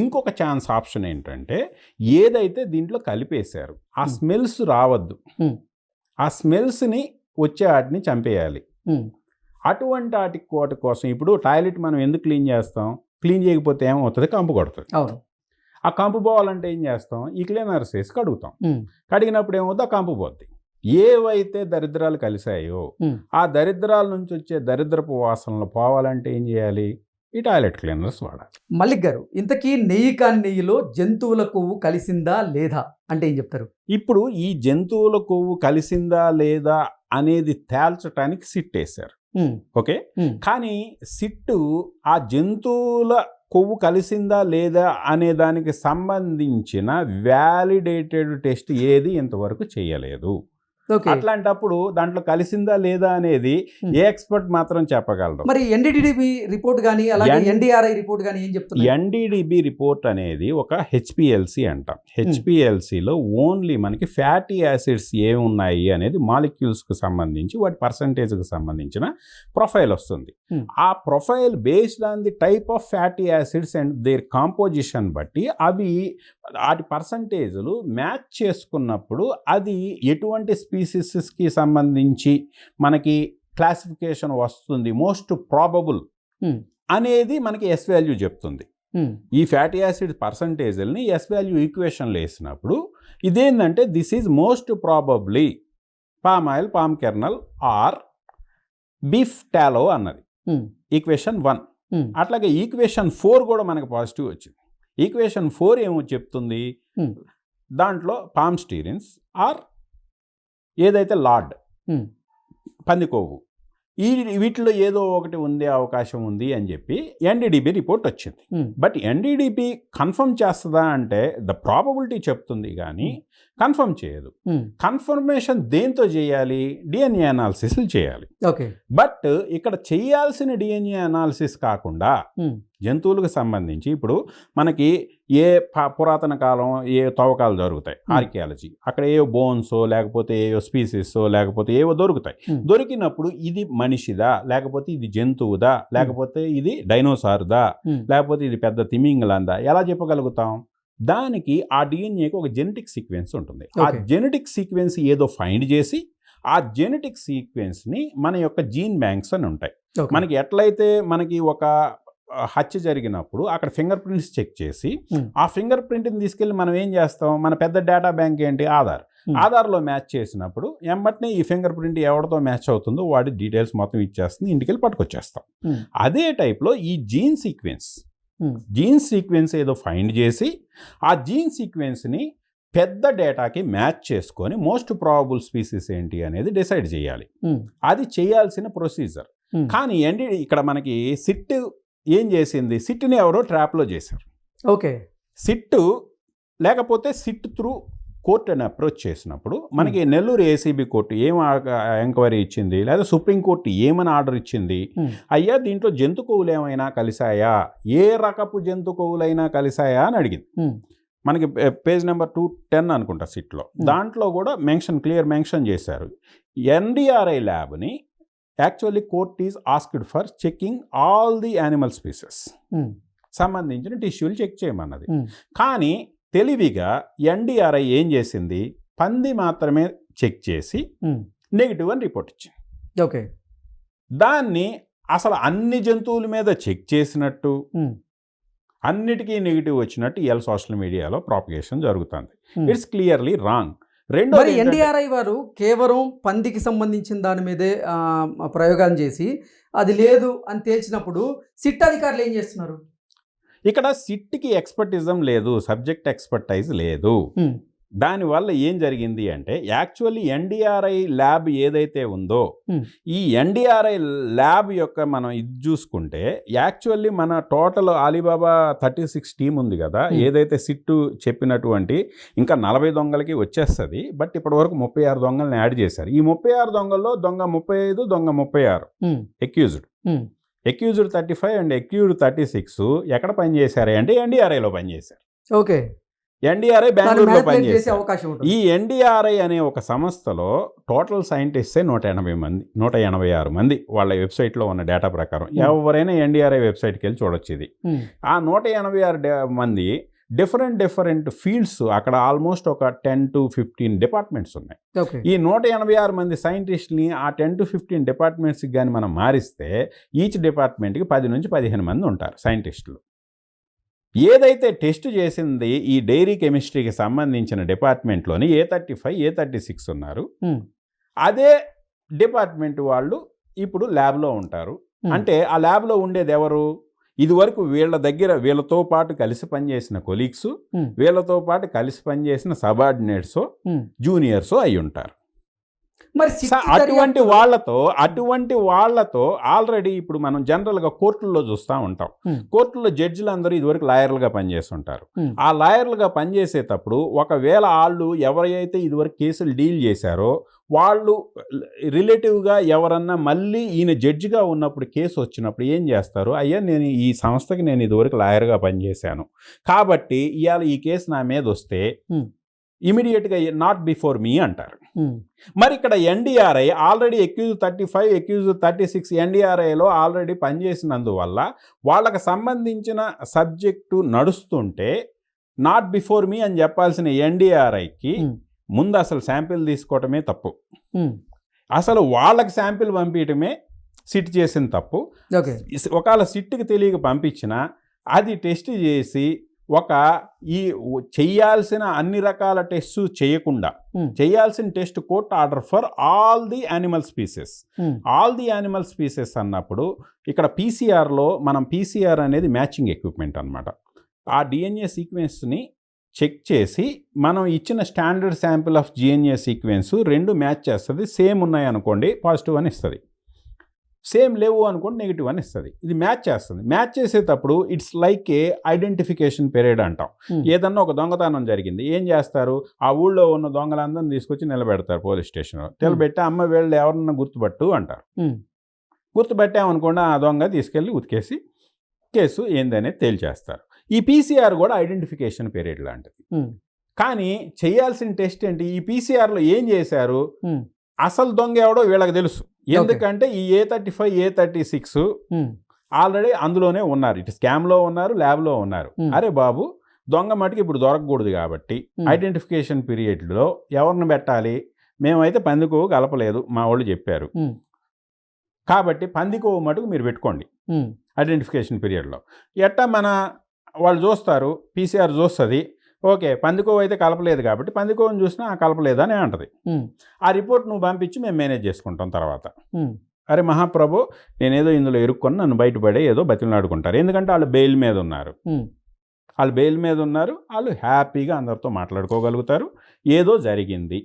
ఇంకొక chance option ఏంటంటే ఏదైతే దీంట్లో కలిపేశారు ఆ స్మెల్స్ రావద్దు, ఆ స్మెల్స్ని వచ్చే వాటిని చంపేయాలి. అటువంటి వాటి కోసం ఇప్పుడు టాయిలెట్ మనం ఎందుకు క్లీన్ చేస్తాం? క్లీన్ చేయకపోతే ఏమవుతుంది? కంపు కొడుతుంది. ఆ కంపు పోవాలంటే ఏం చేస్తాం? ఈ క్లీనర్స్ వేసి కడుగుతాం. కడిగినప్పుడు ఏమవుతుంది? ఆ కంపు పోద్ది. ఏవైతే దరిద్రాలు కలిసాయో ఆ దరిద్రాల నుంచి వచ్చే దరిద్రపు వాసనలు పోవాలంటే ఏం చేయాలి? ఈ టాయిలెట్ క్లీనర్స్ వాడాలి. మల్లిక్ గారు, ఇంతకీ నెయ్యి కాని నెయ్యిలో జంతువుల కొవ్వు కలిసిందా లేదా అంటే ఏం చెప్తారు? ఇప్పుడు ఈ జంతువుల కొవ్వు కలిసిందా లేదా అనేది తేల్చడానికి సిట్ వేశారు. ఓకే, కానీ సిట్టు ఆ జంతువుల కొవ్వు కలిసిందా లేదా అనే దానికి సంబంధించిన వ్యాలిడేటెడ్ టెస్ట్ ఏది ఇంతవరకు చేయలేదు. అట్లాంటప్పుడు దాంట్లో కలిసిందా లేదా అనేది ఏ ఎక్స్పర్ట్ మాత్రం చెప్పగలరు. మరి ఎన్డీడీబీ రిపోర్ట్ కానీ అలాగే ఎన్డీఆర్ఐ రిపోర్ట్ కానీ ఏం చెప్తున్నారు? ఎన్డీడీబీ రిపోర్ట్ అనేది ఒక హెచ్పిఎల్సి అంటాం. హెచ్పిఎల్సిలో ఓన్లీ మనకి ఫ్యాటీ యాసిడ్స్ ఏమున్నాయి అనేది మాలిక్యూల్స్కి సంబంధించి వాటి పర్సంటేజ్కి సంబంధించిన ప్రొఫైల్ వస్తుంది. ఆ profile based on the type of fatty acids and their composition బట్టి అవి వాటి పర్సంటేజ్లు మ్యాచ్ చేసుకున్నప్పుడు అది ఎటువంటి స్పీసీస్కి సంబంధించి మనకి క్లాసిఫికేషన్ వస్తుంది, మోస్ట్ ప్రాబబుల్ అనేది మనకి ఎస్ వాల్యూ చెప్తుంది. ఈ ఫ్యాటీ యాసిడ్ పర్సంటేజ్ని ఎస్ వాల్యూ ఈక్వేషన్లో వేసినప్పుడు ఇదేంటంటే this is most probably palm oil, palm kernel or beef tallow అన్నది ఈక్వేషన్ 1. అట్లాగే ఈక్వేషన్ 4 కూడా మనకు పాజిటివ్ వచ్చింది. ఈక్వేషన్ 4 ఏమో చెప్తుంది? దాంట్లో పామ్ స్టీరిన్స్ ఆర్ ఏదైతే లార్డ్ పంది కొవ్వు వీటిలో ఏదో ఒకటి ఉండే అవకాశం ఉంది అని చెప్పి ఎన్డీడీబీ రిపోర్ట్ వచ్చింది. బట్ ఎన్డీడీబీ కన్ఫర్మ్ చేస్తుందా అంటే ద ప్రాబబిలిటీ చెప్తుంది కానీ కన్ఫర్మ్ చేయదు. కన్ఫర్మేషన్ దేంతో చేయాలి? డిఎన్ఏ అనాలిసిస్లు చేయాలి. బట్ ఇక్కడ చేయాల్సిన డిఎన్ఏ అనాలిసిస్ కాకుండా జంతువులకు సంబంధించి ఇప్పుడు మనకి ఏ పురాతన కాలం ఏ తవ్వకాలు దొరుకుతాయి, ఆర్కియాలజీ, అక్కడ ఏవో బోన్సో లేకపోతే ఏవో స్పీసీసో లేకపోతే ఏవో దొరుకుతాయి. దొరికినప్పుడు ఇది మనిషిదా, లేకపోతే ఇది జంతువుదా, లేకపోతే ఇది డైనోసార్దా, లేకపోతే ఇది పెద్ద తిమింగలందా ఎలా చెప్పగలుగుతాం? దానికి ఆ డిఎన్ఏకి ఒక జెనెటిక్ సీక్వెన్స్ ఉంటుంది. ఆ జెనెటిక్ సీక్వెన్స్ ఏదో ఫైండ్ చేసి ఆ జెనెటిక్ సీక్వెన్స్ని మన యొక్క జీన్ బ్యాంక్స్ అని ఉంటాయి. మనకి ఎట్లయితే మనకి ఒక హత్య జరిగినప్పుడు అక్కడ ఫింగర్ ప్రింట్స్ చెక్ చేసి ఆ ఫింగర్ ప్రింట్ని తీసుకెళ్ళి మనం ఏం చేస్తాం? మన పెద్ద డేటా బ్యాంక్ ఏంటి? ఆధార్లో మ్యాచ్ చేసినప్పుడు ఎంబట్నే ఈ ఫింగర్ ప్రింట్ ఎవరితో మ్యాచ్ అవుతుందో వాడి డీటెయిల్స్ మొత్తం ఇచ్చేస్తుంది, ఇంటికెళ్ళి పట్టుకొచ్చేస్తాం. అదే టైప్లో ఈ జీన్ సీక్వెన్స్ ఏదో ఫైండ్ చేసి ఆ జీన్ సీక్వెన్స్ని పెద్ద డేటాకి మ్యాచ్ చేసుకొని మోస్ట్ ప్రాబబుల్ స్పీసీస్ ఏంటి అనేది డిసైడ్ చేయాలి. అది చేయాల్సిన ప్రొసీజర్. కానీ ఏంటి ఇక్కడ మనకి సిట్ ఏం చేసింది? సిట్ని ఎవరో ట్రాప్లో చేశారు. సిట్ లేకపోతే సిట్ త్రూ కోర్ట్ అని అప్రోచ్ చేసినప్పుడు మనకి నెల్లూరు ఏసీబీ కోర్టు ఏం ఎంక్వైరీ ఇచ్చింది, లేదా సుప్రీంకోర్టు ఏమని ఆర్డర్ ఇచ్చింది? అయ్యా దీంట్లో జంతు కొవ్వులు ఏమైనా కలిసాయా, ఏ రకపు జంతు కొవ్వులైనా కలిసాయా అని అడిగింది. మనకి పేజ్ నెంబర్ 210 అనుకుంటా సిట్లో. దాంట్లో కూడా క్లియర్ మెన్షన్ చేశారు. ఎన్డీఆర్ఐ ల్యాబ్ని actually court is asked for checking all the animal species సంబంధించిన టిష్యూలు చెక్ చేయమన్నది. కానీ తెలివిగా ఎన్డీఆర్ఐ ఏం చేసింది? పంది మాత్రమే చెక్ చేసి నెగిటివ్ అని రిపోర్ట్ ఇచ్చింది. దాన్ని అసలు అన్ని జంతువుల మీద చెక్ చేసినట్టు అన్నిటికీ నెగిటివ్ వచ్చినట్టు ఇవాళ సోషల్ మీడియాలో ప్రాపగేషన్ జరుగుతుంది. It's clearly wrong. మరి ఎన్డీఆర్ఐ వారు కేవలం పందికి సంబంధించిన దాని మీదే ప్రయోగాలు చేసి అది లేదు అని తేల్చినప్పుడు సిట్ అధికారులు ఏం చేస్తున్నారు? ఇక్కడ సిట్కి ఎక్స్పర్టిజం లేదు, సబ్జెక్ట్ ఎక్స్పర్టైజ్ లేదు. దానివల్ల ఏం జరిగింది అంటే యాక్చువల్లీ ఎన్డీఆర్ఐ ల్యాబ్ ఏదైతే ఉందో ఈ ఎన్డీఆర్ఐ ల్యాబ్ యొక్క మనం ఇది చూసుకుంటే యాక్చువల్లీ మన టోటల్ అలీబాబా 36 టీం ఉంది కదా, ఏదైతే సిట్టు చెప్పినటువంటి ఇంకా 40 దొంగలకి వచ్చేస్తుంది. బట్ ఇప్పటి వరకు 36 దొంగల్ని యాడ్ చేశారు. ఈ 36 దొంగల్లో దొంగ 35, దొంగ 36 ఎక్యూజ్డ్ 35 అండ్ ఎక్యూజ్డ్ 36 ఎక్కడ పనిచేశారు అంటే ఎన్డీఆర్ఐలో పనిచేశారు. ఎన్డీఆర్ఐ దాన్ని బెంగళూరులో manipulate చేసే పనిచేస్తారు. అవకాశం ఉంటుంది. ఈ ఎన్డీఆర్ఐ అనే ఒక సంస్థలో టోటల్ సైంటిస్టే 180 మంది 186 మంది వాళ్ళ వెబ్సైట్లో ఉన్న డేటా ప్రకారం. ఎవరైనా ఎన్డీఆర్ఐ వెబ్సైట్కి వెళ్ళి చూడొచ్చు ఇది. ఆ 186 మంది డిఫరెంట్ ఫీల్డ్స్, అక్కడ ఆల్మోస్ట్ ఒక 10 to 15 డిపార్ట్మెంట్స్ ఉన్నాయి. ఓకే. ఈ 186 మంది సైంటిస్ట్ని ఆ 10 to 15 డిపార్ట్మెంట్స్కి కానీ మనం మారిస్తే ఈచ్ డిపార్ట్మెంట్కి 10 నుంచి 15 మంది ఉంటారు సైంటిస్టులు. ఏదైతే టెస్ట్ చేసింది ఈ డైరీ కెమిస్ట్రీకి సంబంధించిన డిపార్ట్మెంట్లోని A35 A36 ఉన్నారు. అదే డిపార్ట్మెంట్ వాళ్ళు ఇప్పుడు ల్యాబ్లో ఉంటారు. అంటే ఆ ల్యాబ్లో ఉండేది ఎవరు? ఇదివరకు వీళ్ళతో పాటు కలిసి పనిచేసిన కొలీగ్స్, వీళ్ళతో పాటు కలిసి పనిచేసిన సబార్డినేట్స్, జూనియర్స్ అయి ఉంటారు. మరి అటువంటి వాళ్ళతో ఆల్రెడీ ఇప్పుడు మనం జనరల్గా కోర్టుల్లో చూస్తూ ఉంటాం. కోర్టుల్లో జడ్జిలు అందరూ ఇదివరకు లాయర్లుగా పనిచేస్తుంటారు. ఆ లాయర్లుగా పనిచేసేటప్పుడు ఒకవేళ వాళ్ళు ఎవరైతే ఇదివరకు కేసులు డీల్ చేశారో వాళ్ళు రిలేటివ్గా ఎవరన్నా మళ్ళీ ఈయన జడ్జిగా ఉన్నప్పుడు కేసు వచ్చినప్పుడు ఏం చేస్తారు? అయ్యా, నేను ఈ సంస్థకి నేను ఇదివరకు లాయర్గా పనిచేశాను కాబట్టి ఇవాళ ఈ కేసు నా మీద వస్తే ఇమీడియట్గా నాట్ బిఫోర్ మీ అంటారు. మరి ఇక్కడ ఎన్డీఆర్ఐ ఆల్రెడీ అక్యూజ్ 35 అక్యూజ్ 36 ఎన్డీఆర్ఐలో ఆల్రెడీ పనిచేసినందువల్ల వాళ్ళకి సంబంధించిన సబ్జెక్టు నడుస్తుంటే నాట్ బిఫోర్ మీ అని చెప్పాల్సిన ఎన్డీఆర్ఐకి ముందు అసలు శాంపిల్ తీసుకోవటమే తప్పు. అసలు వాళ్ళకి శాంపిల్ పంపించటమే సిట్ చేసిన తప్పు. ఒకవేళ సిట్కి తెలియక పంపించినా అది టెస్ట్ చేసి ఈ చేయాల్సిన అన్ని రకాల టెస్ట్ చేయకుండా చేయాల్సిన test court order for all the animal species అన్నప్పుడు ఇక్కడ పీసీఆర్లో పీసీఆర్ అనేది మ్యాచింగ్ ఎక్విప్మెంట్ అన్నమాట. ఆ డిఎన్ఏ సీక్వెన్స్ని చెక్ చేసి మనం ఇచ్చిన standard sample of DNA sequence రెండు మ్యాచ్ చేస్తుంది. సేమ్ ఉన్నాయి అనుకోండి పాజిటివ్ అని ఇస్తుంది, సేమ్ లేవు అనుకోండి నెగిటివ్ అని ఇస్తుంది. ఇది మ్యాచ్ చేస్తుంది. మ్యాచ్ చేసేటప్పుడు it's like A identification period అంటాం. ఏదన్నా ఒక దొంగతనం జరిగింది, ఏం చేస్తారు? ఆ ఊళ్ళో ఉన్న దొంగలందరినీ తీసుకొచ్చి నిలబెడతారు పోలీస్ స్టేషన్లో. నిలబెట్టి అమ్మ వీళ్ళు ఎవరన్నా గుర్తుపట్టు అంటారు. గుర్తుపెట్టామనుకోండి ఆ దొంగ తీసుకెళ్ళి ఉతికేసి కేసు ఏందనేది తేల్చేస్తారు. ఈ పీసీఆర్ కూడా ఐడెంటిఫికేషన్ పీరియడ్ లాంటిది. కానీ చేయాల్సిన టెస్ట్ ఏంటి? ఈ పీసీఆర్లో ఏం చేశారు? అసలు దొంగ ఎవడో వీళ్ళకి తెలుసు. ఎందుకంటే ఈ A35 A36 ఆల్రెడీ అందులోనే ఉన్నారు. ఇటు స్కామ్లో ఉన్నారు, ల్యాబ్లో ఉన్నారు. అరే బాబు, దొంగ మటుకు ఇప్పుడు దొరకకూడదు కాబట్టి ఐడెంటిఫికేషన్ పీరియడ్లో ఎవరిని పెట్టాలి? మేమైతే పందికోవు కలపలేదు, మా వాళ్ళు చెప్పారు కాబట్టి పందికోవు మటుకు మీరు పెట్టుకోండి ఐడెంటిఫికేషన్ పీరియడ్లో. ఎట్టా వాళ్ళు చూస్తారు, పీసీఆర్ చూస్తుంది, ఓకే పందికోవు అయితే కలపలేదు కాబట్టి పందికోవని చూసినా కలపలేదని అంటది. ఆ రిపోర్ట్ నువ్వు పంపించి మేము మేనేజ్ చేసుకుంటాం తర్వాత. అరే మహాప్రభు, నేనేదో ఇందులో ఇరుక్కొని నన్ను బయటపడే ఏదో బతిలాడుకుంటారు. ఎందుకంటే వాళ్ళు బెయిల్ మీద ఉన్నారు. వాళ్ళు హ్యాపీగా అందరితో మాట్లాడుకోగలుగుతారు. ఏదో జరిగింది